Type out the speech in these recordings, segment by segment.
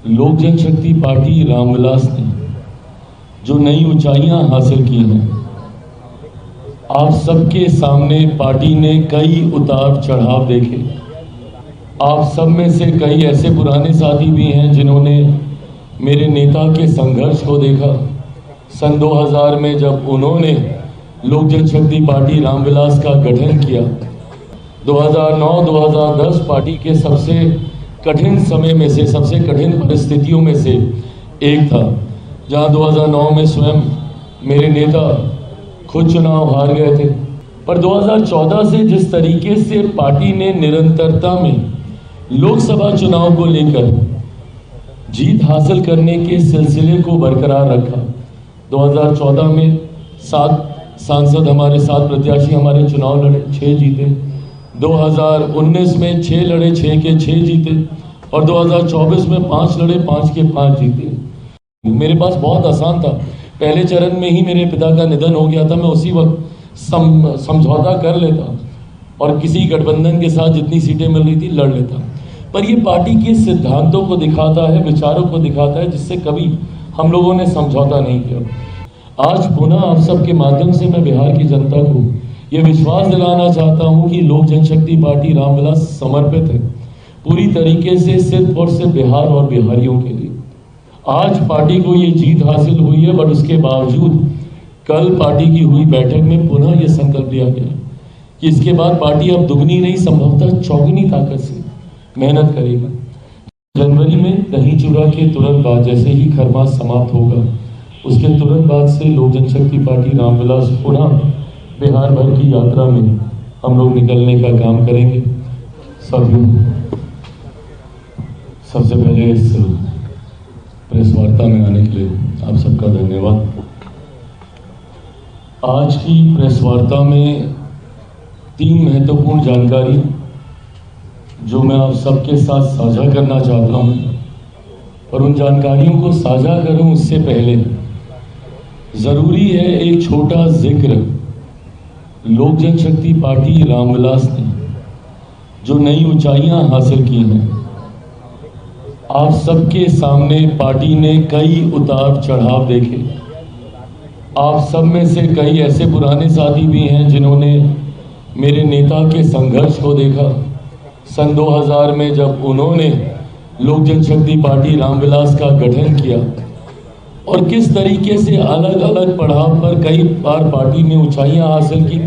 लोक जनशक्ति पार्टी रामविलास ने जो नई ऊंचाइयां हासिल की हैं, आप सबके सामने पार्टी ने कई उतार चढ़ाव देखे। आप सब में से कई ऐसे पुराने साथी भी हैं जिन्होंने मेरे नेता के संघर्ष को देखा। सन 2000 में जब उन्होंने लोक जनशक्ति पार्टी रामविलास का गठन किया, 2009-2010 पार्टी के सबसे कठिन समय में से, सबसे कठिन परिस्थितियों में से एक था, जहां 2009 में स्वयं मेरे नेता खुद चुनाव हार गए थे। पर 2014 से जिस तरीके से पार्टी ने निरंतरता में लोकसभा चुनाव को लेकर जीत हासिल करने के सिलसिले को बरकरार रखा। 2014 में 7 सांसद हमारे, 7 प्रत्याशी हमारे चुनाव लड़े, 6 जीते। 2019 में 6 लड़े, 6 के 6 जीते। और 2024 में 5 लड़े, 5 के 5 जीते। मेरे पास बहुत आसान था। पहले चरण में ही मेरे पिता का निधन हो गया था। मैं उसी वक्त समझौता कर लेता और किसी गठबंधन के साथ जितनी सीटें मिल रही थी लड़ लेता। पर ये पार्टी के सिद्धांतों को दिखाता है, विचारों को दिखाता है, जिससे कभी हम लोगों ने समझौता नहीं किया। आज पुनः आप सबके माध्यम से मैं बिहार की जनता को ये विश्वास दिलाना चाहता हूं कि लोक जनशक्ति पार्टी रामविलास समर्पित है पूरी तरीके से सिर्फ और सिर्फ बिहार और बिहारियों के लिए। आज पार्टी को ये जीत हासिल हुई है, बट उसके बावजूद कल पार्टी की हुई बैठक में पुनः ये संकल्प लिया गया कि इसके बाद पार्टी अब दुगनी नहीं, संभवतः चौगुनी ताकत से मेहनत करेगी। जनवरी में दही चूड़ा के तुरंत बाद, जैसे ही खरमास समाप्त होगा, उसके तुरंत बाद से लोक जनशक्ति पार्टी रामविलास पुनः बिहार भर की यात्रा में हम लोग निकलने का काम करेंगे। सबसे पहले इस प्रेस वार्ता में आने के लिए आप सबका धन्यवाद। आज की प्रेस वार्ता में 3 महत्वपूर्ण जानकारी जो मैं आप सबके साथ साझा करना चाहता हूं, और उन जानकारियों को साझा करूं उससे पहले जरूरी है एक छोटा जिक्र लोक जनशक्ति पार्टी रामविलास ने जो नई ऊंचाइयां हासिल की हैं। आप सबके सामने पार्टी ने कई उतार चढ़ाव देखे। आप सब में से कई ऐसे पुराने साथी भी हैं जिन्होंने मेरे नेता के संघर्ष को देखा। सन 2000 में जब उन्होंने लोक जनशक्ति पार्टी रामविलास का गठन किया और किस तरीके से अलग अलग पड़ाव पर कई बार पार्टी ने ऊंचाइयां हासिल की,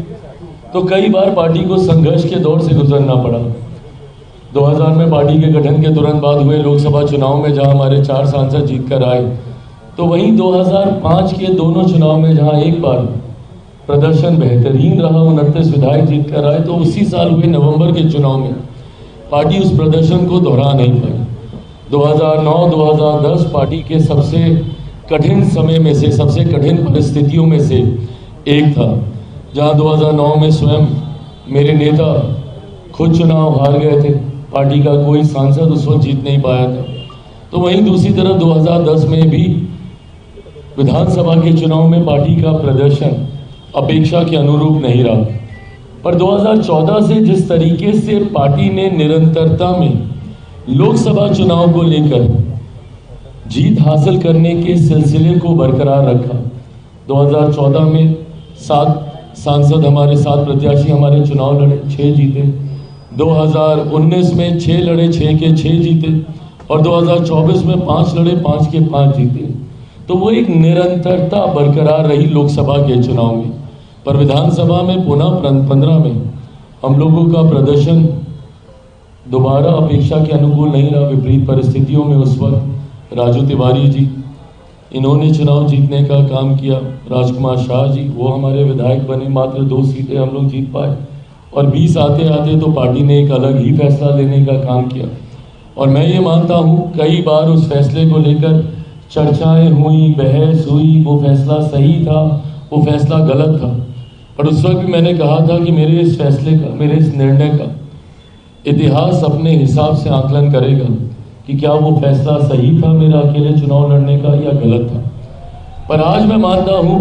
तो कई बार पार्टी को संघर्ष के दौर से गुजरना पड़ा। 2000 में पार्टी के गठन के तुरंत बाद हुए लोकसभा चुनाव में जहां हमारे 4 सांसद जीत कर आए, तो वहीं 2005 के दोनों चुनाव में जहां एक बार प्रदर्शन बेहतरीन रहा, 29 विधायक जीत कर आए, तो उसी साल हुए नवंबर के चुनाव में पार्टी उस प्रदर्शन को दोहरा नहीं पाई। 2009-2010 पार्टी के सबसे कठिन समय में से, सबसे कठिन परिस्थितियों में से एक था, जहां 2009 में स्वयं मेरे नेता खुद चुनाव हार गए थे। पार्टी का कोई सांसद उस वक्त जीत नहीं पाया था। तो वहीं दूसरी तरफ 2010 में भी विधानसभा के चुनाव में पार्टी का प्रदर्शन अपेक्षा के अनुरूप नहीं रहा। पर 2014 से जिस तरीके से पार्टी ने निरंतरता में लोकसभा चुनाव को लेकर जीत हासिल करने के सिलसिले को बरकरार रखा। 2014 में 7 सांसद हमारे, 7 प्रत्याशी हमारे चुनाव लड़े, 6 जीते। 2019 में 6 लड़े, 6 के 6 जीते। और 2024 में 5 लड़े, 5 के 5 जीते। तो वो एक निरंतरता बरकरार रही लोकसभा के चुनाव में। पर विधानसभा में पुनः 15 में हम लोगों का प्रदर्शन दोबारा अपेक्षा के अनुकूल नहीं रहा। विपरीत परिस्थितियों में उस वक्त राजू तिवारी जी, इन्होंने चुनाव जीतने का काम किया। राजकुमार शाह जी, वो हमारे विधायक बने, मात्र 2 सीटें हम लोग जीत पाए। और 20 आते आते तो पार्टी ने एक अलग ही फैसला लेने का काम किया। और मैं ये मानता हूँ कई बार उस फैसले को लेकर चर्चाएं हुई, बहस हुई, वो फैसला सही था, वो फैसला गलत था। और उस वक्त भी मैंने कहा था कि मेरे इस फैसले का, मेरे इस निर्णय का इतिहास अपने हिसाब से आकलन करेगा कि क्या वो फैसला सही था मेरा अकेले चुनाव लड़ने का या गलत था। पर आज मैं मानता हूं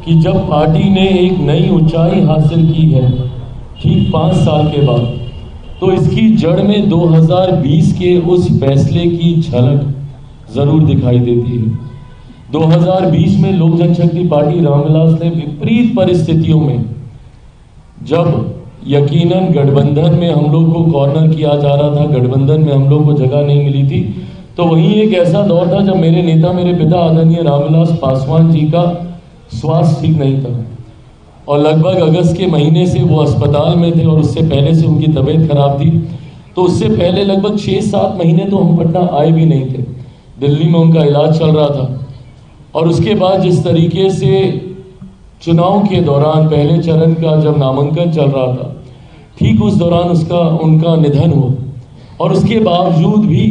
कि जब पार्टी ने एक नई ऊंचाई हासिल की है ठीक 5 साल के बाद, तो इसकी जड़ में 2020 के उस फैसले की झलक जरूर दिखाई देती है। 2020 में लोक जनशक्ति पार्टी रामविलास ने विपरीत परिस्थितियों में, जब यकीनन गठबंधन में हम लोग को कॉर्नर किया जा रहा था, गठबंधन में हम लोग को जगह नहीं मिली थी, तो वहीं एक ऐसा दौर था जब मेरे नेता, मेरे पिता आदरणीय रामविलास पासवान जी का स्वास्थ्य ठीक नहीं था और लगभग अगस्त के महीने से वो अस्पताल में थे और उससे पहले से उनकी तबीयत खराब थी। तो उससे पहले लगभग 6-7 महीने तो हम पटना आए भी नहीं थे, दिल्ली में उनका इलाज चल रहा था। और उसके बाद जिस तरीके से चुनाव के दौरान पहले चरण का जब नामांकन चल रहा था, ठीक उस दौरान उनका निधन हुआ और उसके बावजूद भी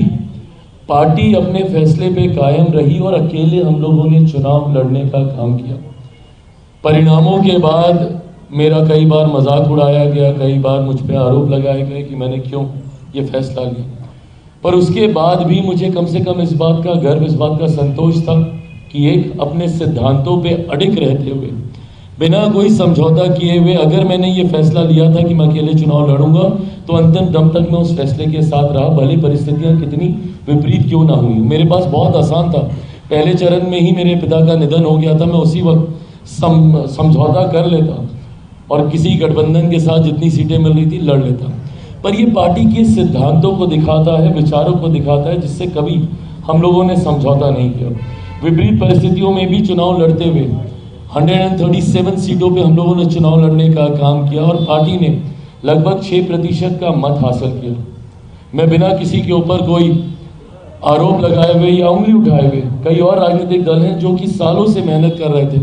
पार्टी अपने फैसले पे कायम रही और अकेले हम लोगों ने चुनाव लड़ने का काम किया। परिणामों के बाद मेरा कई बार मजाक उड़ाया गया, कई बार मुझ पे आरोप लगाए गए कि मैंने क्यों ये फैसला लिया, पर उसके बाद भी मुझे कम से कम इस बात का गर्व, इस बात का संतोष था कि एक अपने सिद्धांतों पे अडिग रहते हुए, बिना कोई समझौता किए हुए, अगर मैंने ये फैसला लिया था कि मैं अकेले चुनाव लड़ूंगा तो अंतिम दम तक मैं उस फैसले के साथ रहा, भले परिस्थितियां कितनी विपरीत क्यों ना हुई। मेरे पास बहुत आसान था, पहले चरण में ही मेरे पिता का निधन हो गया था, मैं उसी वक्त समझौता कर लेता और किसी गठबंधन के साथ जितनी सीटें मिल रही थी लड़ लेता। पर ये पार्टी के सिद्धांतों को दिखाता है, विचारों को दिखाता है, जिससे कभी हम लोगों ने समझौता नहीं किया। विपरीत परिस्थितियों में भी चुनाव लड़ते हुए 137 सीटों पे हम लोगों ने चुनाव लड़ने का काम किया और पार्टी ने लगभग 6% का मत हासिल किया। मैं बिना किसी के ऊपर कोई आरोप लगाए हुए या उंगली उठाए हुए, कई और राजनीतिक दल हैं जो कि सालों से मेहनत कर रहे थे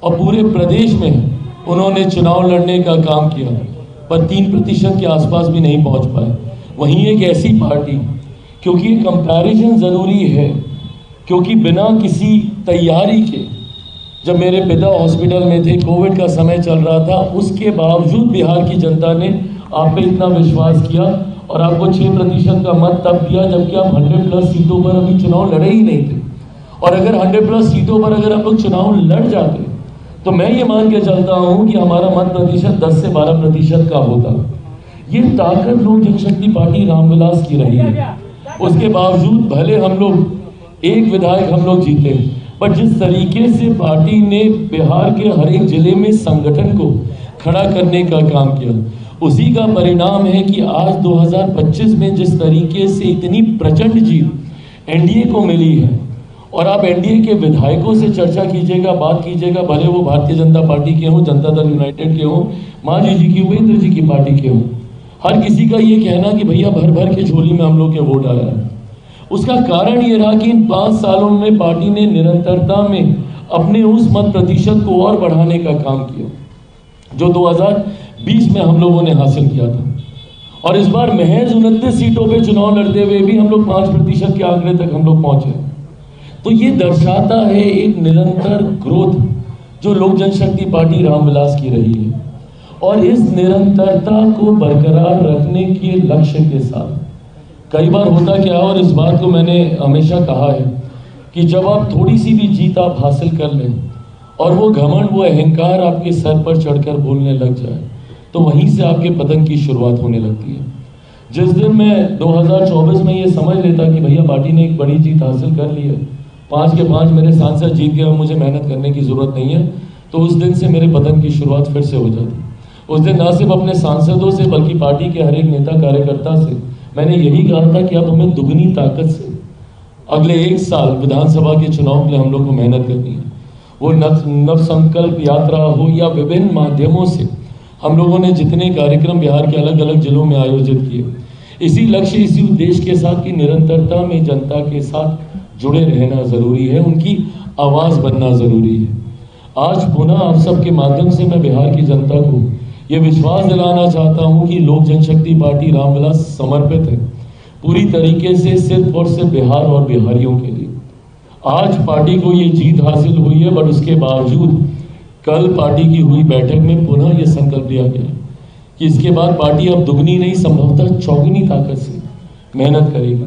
और पूरे प्रदेश में उन्होंने चुनाव लड़ने का काम किया, पर 3% के आसपास भी नहीं पहुंच पाए। वहीं एक ऐसी पार्टी, क्योंकि कंपैरिजन ज़रूरी है, क्योंकि बिना किसी तैयारी के, जब मेरे पिता हॉस्पिटल में थे, कोविड का समय चल रहा था, उसके बावजूद बिहार की जनता ने आप पे इतना विश्वास किया और आपको 6% का मत तब दिया जबकि आप 100+ सीटों पर अभी चुनाव लड़े ही नहीं थे। और अगर 100+ सीटों पर अगर आप लोग चुनाव लड़ जाते तो मैं ये मान के चलता हूं कि हमारा मत प्रतिशत 10 से 12% का होता। ये ताकत लोक जनशक्ति पार्टी रामविलास की रही है। उसके बावजूद भले हम लोग एक विधायक हम लोग जीते, पर जिस तरीके से पार्टी ने बिहार के हर एक जिले में संगठन को खड़ा करने का काम किया, उसी का परिणाम है कि आज 2025 में जिस तरीके से इतनी प्रचंड जीत एनडीए को मिली है। और आप एनडीए के विधायकों से चर्चा कीजिएगा, बात कीजिएगा, भले वो भारतीय जनता पार्टी के हों, जनता दल यूनाइटेड के हों, मांझी जी की, उपेंद्र जी की पार्टी के हों, हर किसी का ये कहना कि भैया भर भर के झोली में हम लोग के वोट आया है। उसका कारण ये रहा कि इन 5 सालों में पार्टी ने निरंतरता में अपने उस मत प्रतिशत को और बढ़ाने का काम किया जो 2020 में हम लोगों ने हासिल किया था। और इस बार महज 29 सीटों पे चुनाव लड़ते हुए भी हम लोग 5% के आंकड़े तक हम लोग पहुंचे। तो ये दर्शाता है एक निरंतर ग्रोथ जो लोक जनशक्ति पार्टी रामविलास की रही है। और इस निरंतरता को बरकरार रखने के लक्ष्य के साथ कई बार होता क्या है, और इस बात को मैंने हमेशा कहा है कि जब आप थोड़ी सी भी जीत आप हासिल कर लें और वो घमंड, वो अहंकार आपके सर पर चढ़कर बोलने लग जाए, तो वहीं से आपके पतन की शुरुआत होने लगती है। जिस दिन मैं 2024 में ये समझ लेता कि भैया पार्टी ने एक बड़ी जीत हासिल कर ली है, 5 के 5 मेरे सांसद जीत गए, मुझे मेहनत करने की जरूरत नहीं है, तो उस दिन से मेरे पतन की शुरुआत फिर से हो जाती। उस दिन ना सिर्फ अपने सांसदों से बल्कि पार्टी के हर एक नेता कार्यकर्ता से मैंने यही कहा था कि अब हमें दुगनी ताकत से अगले 1 साल विधानसभा के चुनाव के लिए हम लोग को मेहनत करनी है। वो नव संकल्प यात्रा हो या विभिन्न माध्यमों से हम लोगों ने जितने कार्यक्रम बिहार के अलग अलग जिलों में आयोजित किए, इसी लक्ष्य, इसी उद्देश्य के साथ कि निरंतरता में जनता के साथ जुड़े रहना जरूरी है, उनकी आवाज बनना जरूरी है। आज पुनः आप सबके माध्यम से मैं बिहार की जनता को ये विश्वास दिलाना चाहता हूं कि लोक जनशक्ति पार्टी रामविलास समर्पित है पूरी तरीके से सिर्फ और सिर्फ बिहार और बिहारियों के लिए। आज पार्टी को ये जीत हासिल हुई है, बट उसके बावजूद कल पार्टी की हुई बैठक में पुनः ये संकल्प लिया गया कि इसके बाद पार्टी अब दुगनी नहीं, संभवतः चौगुनी ताकत से मेहनत करेगी,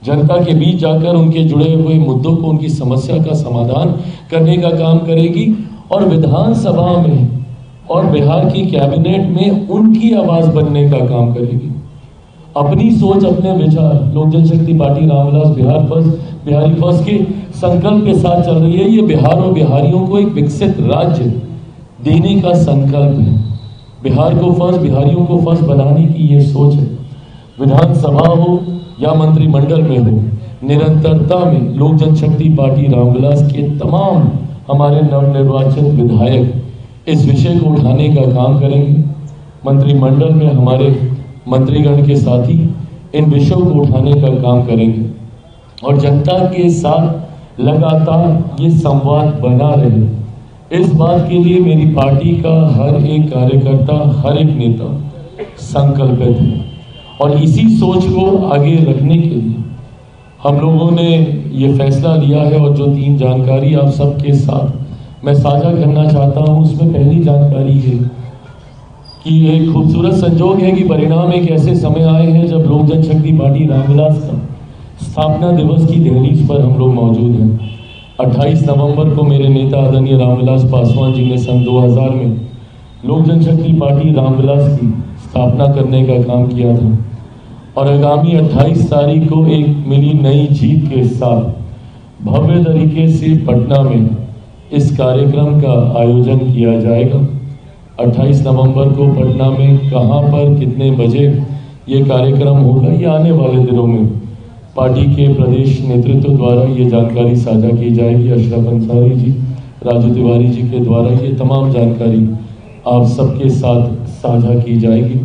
जनता के बीच जाकर उनके जुड़े हुए मुद्दों को, उनकी समस्या का समाधान करने का काम करेगी और विधानसभा में और बिहार की कैबिनेट में उनकी आवाज बनने का काम करेगी। अपनी सोच, अपने विचार Lok Janshakti party Ramvilas Bihar first Bihari first के संकल्प के साथ चल रही है। ये बिहार और बिहारियों को एक विकसित राज्य देने का संकल्प है। बिहार को फर्स्ट, बिहारियों को फर्स्ट बनाने की ये सोच है। विधानसभा हो या मंत्रिमंडल में हो, निरंतरता में लोक जनशक्ति पार्टी रामविलास के तमाम हमारे नवनिर्वाचित विधायक इस विषय को उठाने का काम करेंगे। मंत्रिमंडल में हमारे मंत्रीगण के साथी इन विषयों को उठाने का काम करेंगे और जनता के साथ लगातार ये संवाद बना रहे। इस बात के लिए मेरी पार्टी का हर एक कार्यकर्ता, हर एक नेता संकल्पित है और इसी सोच को आगे रखने के लिए हम लोगों ने ये फैसला लिया है। और जो 3 जानकारी आप सबके साथ मैं साझा करना चाहता हूँ, उसमें पहली जानकारी है कि एक खूबसूरत संजोग है कि परिणाम एक ऐसे समय आए हैं जब लोक जनशक्ति पार्टी रामविलास का स्थापना दिवस की दहलीज पर हम लोग मौजूद हैं। 28 नवंबर को मेरे नेता आदरणीय रामविलास पासवान जी ने सन 2000 में लोक जनशक्ति पार्टी रामविलास की स्थापना करने का काम किया था और आगामी 28 तारीख को एक मिली नई जीत के साथ भव्य तरीके से पटना में इस कार्यक्रम का आयोजन किया जाएगा। 28 नवंबर को पटना में कहां पर कितने बजे ये कार्यक्रम होगा, ये आने वाले दिनों में पार्टी के प्रदेश नेतृत्व द्वारा ये जानकारी साझा की जाएगी। अशरफ अंसारी जी, राजू तिवारी जी के द्वारा ये तमाम जानकारी आप सबके साथ साझा की जाएगी।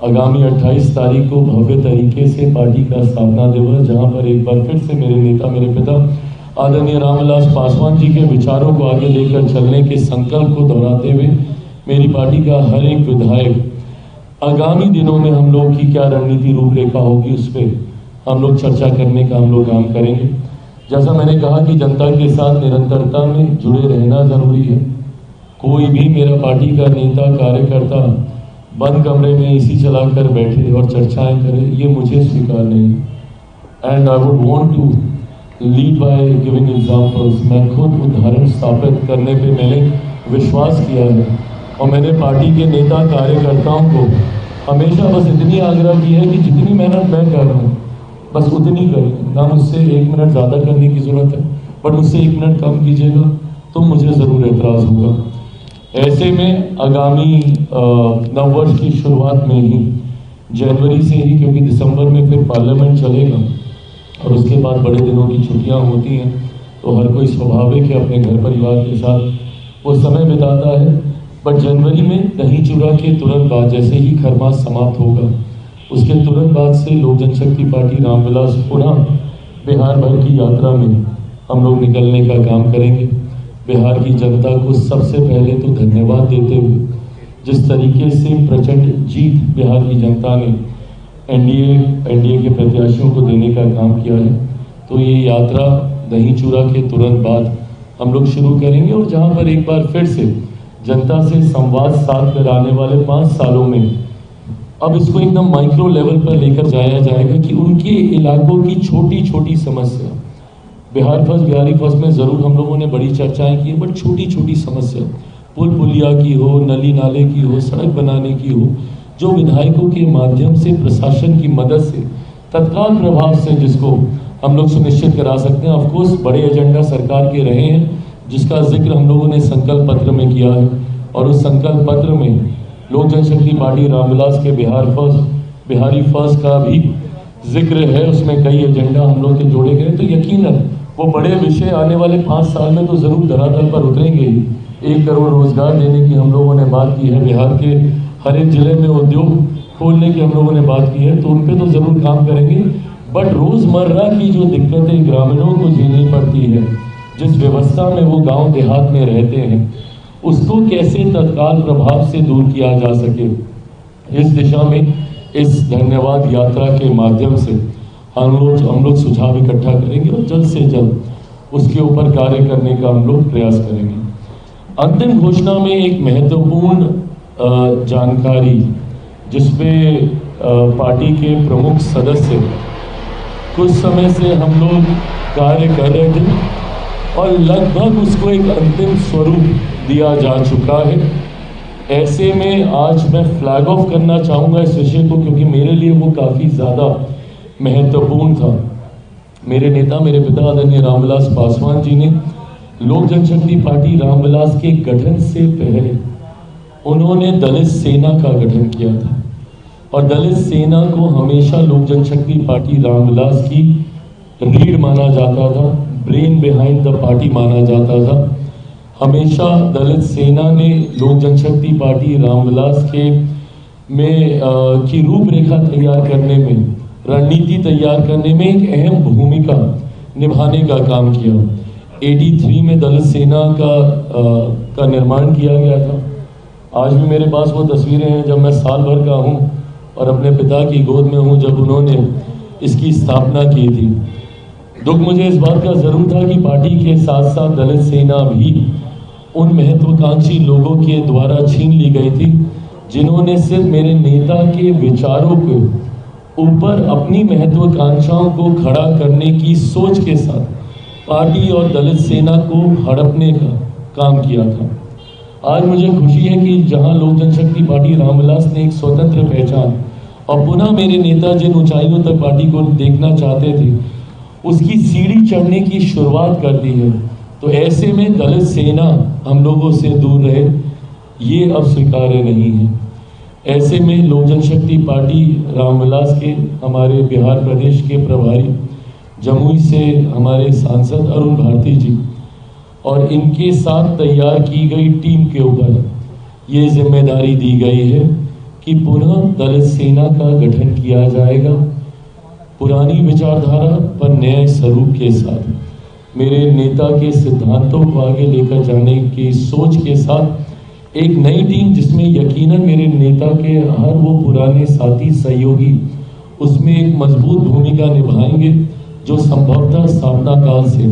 आगामी 28 तारीख को भव्य तरीके से पार्टी का स्थापना दिवस, जहां पर एक बार फिर से मेरे नेता, मेरे पिता आदरणीय रामविलास पासवान जी के विचारों को आगे लेकर चलने के संकल्प को दोहराते हुए मेरी पार्टी का हर एक विधायक आगामी दिनों में हम लोग की क्या रणनीति रूपरेखा होगी उस पर हम लोग चर्चा करने का हम लोग काम करेंगे। जैसा मैंने कहा कि जनता के साथ निरंतरता में जुड़े रहना जरूरी है। कोई भी मेरा पार्टी का नेता, कार्यकर्ता बंद कमरे में एसी चलाकर बैठे और चर्चाएं करे, ये मुझे स्वीकार नहीं। And I would want to lead by giving examples. मैं खुद उदाहरण स्थापित करने पे मैंने विश्वास किया है और मैंने पार्टी के नेता, कार्यकर्ताओं को हमेशा बस इतनी आग्रह की है कि जितनी मेहनत मैं कर रहा हूँ बस उतनी करें, ना मुझसे 1 मिनट ज़्यादा करने की ज़रूरत है, बट मुझसे 1 मिनट कम कीजिएगा तो मुझे ज़रूर एतराज़ होगा। ऐसे में आगामी नववर्ष की शुरुआत में ही, जनवरी से ही, क्योंकि दिसंबर में फिर पार्लियामेंट चलेगा और उसके बाद बड़े दिनों की छुट्टियां होती हैं, तो हर कोई स्वाभाविक है अपने घर परिवार के साथ वो समय बिताता है। बट जनवरी में दही चूड़ा के तुरंत बाद, जैसे ही खरमास समाप्त होगा, उसके तुरंत बाद से लोक जनशक्ति पार्टी रामविलास पुनः बिहार भर की यात्रा में हम लोग निकलने का काम करेंगे। बिहार की जनता को सबसे पहले तो धन्यवाद देते हुए, जिस तरीके से प्रचंड जीत बिहार की जनता ने एनडीए के प्रत्याशियों को देने का काम किया है, तो ये यात्रा दही चूड़ा के तुरंत बाद हम लोग शुरू करेंगे। और जहाँ पर एक बार फिर से जनता से संवाद साध कर आने वाले 5 सालों में अब इसको एकदम माइक्रो लेवल पर लेकर जाया जाएगा कि उनके इलाकों की छोटी छोटी समस्या, बिहार फर्स्ट, बिहारी फर्स्ट में ज़रूर हम लोगों ने बड़ी चर्चाएं की, बट छोटी छोटी समस्या, पुल पुलिया की हो, नली नाले की हो, सड़क बनाने की हो, जो विधायकों के माध्यम से, प्रशासन की मदद से, तत्काल प्रभाव से जिसको हम लोग सुनिश्चित करा सकते हैं। ऑफकोर्स बड़े एजेंडा सरकार के रहे हैं, जिसका जिक्र हम लोगों ने संकल्प पत्र में किया है और उस संकल्प पत्र में लोक जनशक्ति पार्टी रामविलास के बिहार फर्स्ट, बिहारी फर्स्ट का भी जिक्र है। उसमें कई एजेंडा हम लोग के जोड़े गए, तो यकीनन वो बड़े विषय आने वाले 5 साल में तो ज़रूर धरातल पर उतरेंगे ही। 1 करोड़ रोजगार देने की हम लोगों ने बात की है, बिहार के हर एक जिले में उद्योग खोलने की हम लोगों ने बात की है, तो उन पर तो ज़रूर काम करेंगे। बट रोज़मर्रा की जो दिक्कतें ग्रामीणों को झेलनी पड़ती है, जिस व्यवस्था में वो गांव देहात में रहते हैं, उसको कैसे तत्काल प्रभाव से दूर किया जा सके, इस दिशा में इस धन्यवाद यात्रा के माध्यम से हम लोग सुझाव इकट्ठा करेंगे और जल्द से जल्द उसके ऊपर कार्य करने का हम लोग प्रयास करेंगे। अंतिम घोषणा में एक महत्वपूर्ण जानकारी, जिसपे पार्टी के प्रमुख सदस्य कुछ समय से हम लोग कार्य कर रहे थे और लगभग उसको एक अंतिम स्वरूप दिया जा चुका है। ऐसे में आज मैं फ्लैग ऑफ करना चाहूँगा इस विषय को, क्योंकि मेरे लिए वो काफ़ी ज़्यादा महत्वपूर्ण था। मेरे नेता, मेरे पिता आदरणीय रामविलास पासवान जी ने लोक जनशक्ति पार्टी रामविलास के गठन से पहले उन्होंने दलित सेना का गठन किया था और दलित सेना को हमेशा लोक जनशक्ति पार्टी रामविलास की रीढ़ माना जाता था, ब्रेन बिहाइंड द पार्टी माना जाता था। हमेशा दलित सेना ने लोक जनशक्ति पार्टी रामविलास के की रूपरेखा तैयार करने में, रणनीति तैयार करने में एक अहम भूमिका निभाने का काम किया। 83 में दलित सेना का निर्माण किया गया था। आज भी मेरे पास वो तस्वीरें हैं जब मैं साल भर का हूँ और अपने पिता की गोद में हूँ जब उन्होंने इसकी स्थापना की थी। दुख मुझे इस बात का ज़रूर था कि पार्टी के साथ साथ दलित सेना भी उन महत्वाकांक्षी लोगों के द्वारा छीन ली गई थी जिन्होंने सिर्फ मेरे नेता के विचारों के ऊपर अपनी महत्वाकांक्षाओं को खड़ा करने की सोच के साथ पार्टी और दलित सेना को हड़पने का काम किया था। आज मुझे खुशी है कि जहां लोक जनशक्ति पार्टी रामविलास ने एक स्वतंत्र पहचान और पुनः मेरे नेता जिन ऊंचाइयों तक पार्टी को देखना चाहते थे उसकी सीढ़ी चढ़ने की शुरुआत कर दी है, तो ऐसे में दलित सेना हम लोगों से दूर रहे ये अब स्वीकार्य नहीं है। ऐसे में लोक जनशक्ति पार्टी रामविलास के हमारे बिहार प्रदेश के प्रभारी जमुई से हमारे सांसद अरुण भारती जी और इनके साथ तैयार की गई टीम के ऊपर ये जिम्मेदारी दी गई है कि पुनः दलित सेना का गठन किया जाएगा, पुरानी विचारधारा पर नए स्वरूप के साथ मेरे नेता के सिद्धांतों को आगे लेकर जाने की सोच के साथ एक नई टीम जिसमें यकीनन मेरे नेता के हर वो पुराने साथी सहयोगी उसमें एक मजबूत भूमिका निभाएंगे जो संभवतः स्थापना काल से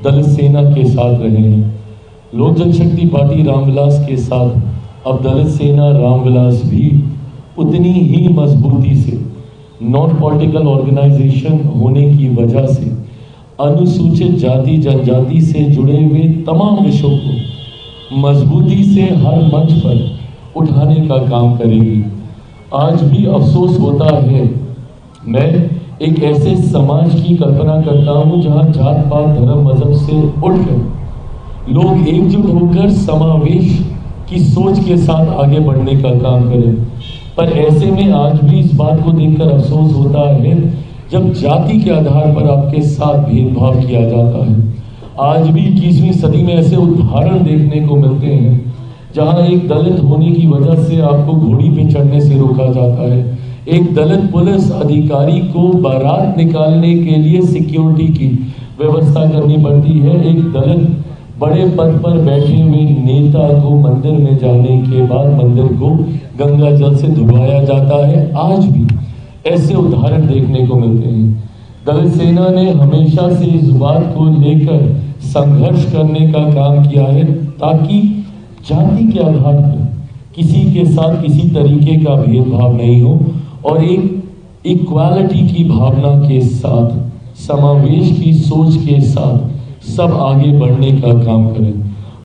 दलित सेना के साथ रहे हैं। लोक जनशक्ति पार्टी रामविलास के साथ अब दलित सेना रामविलास भी उतनी ही मजबूती से नॉन पॉलिटिकल ऑर्गेनाइजेशन होने की वजह से अनुसूचित जाति जनजाति से जुड़े हुए तमाम विषयों को मजबूती से हर मंच पर उठाने का काम करेगी। आज भी अफसोस होता है, मैं एक ऐसे समाज की कल्पना करता हूं जहां जात पात धर्म मजहब से उठकर लोग एकजुट होकर समावेश की सोच के साथ आगे बढ़ने का काम करें। पर ऐसे में आज भी इस बात को देखकर अफसोस होता है जब जाति के आधार पर आपके साथ भेदभाव किया जाता है। आज भी 21वीं सदी में ऐसे उदाहरण देखने को मिलते हैं जहां एक दलित होने की वजह से आपको घोड़ी पे चढ़ने से रोका जाता है, एक दलित पुलिस अधिकारी को बारात निकालने के लिए सिक्योरिटी की व्यवस्था करनी पड़ती है, एक दलित बड़े पद पर बैठे हुए नेता को मंदिर में जाने के बाद मंदिर को गंगा जल से धुलवाया जाता है। आज भी ऐसे उदाहरण देखने को मिलते हैं। दलित सेना ने हमेशा से इस बात को लेकर संघर्ष करने का काम किया है ताकि जाति के आधार पर किसी के साथ किसी तरीके का भेदभाव नहीं हो और एक इक्वालिटी की भावना के साथ समावेश की सोच के साथ सब आगे बढ़ने का काम करें।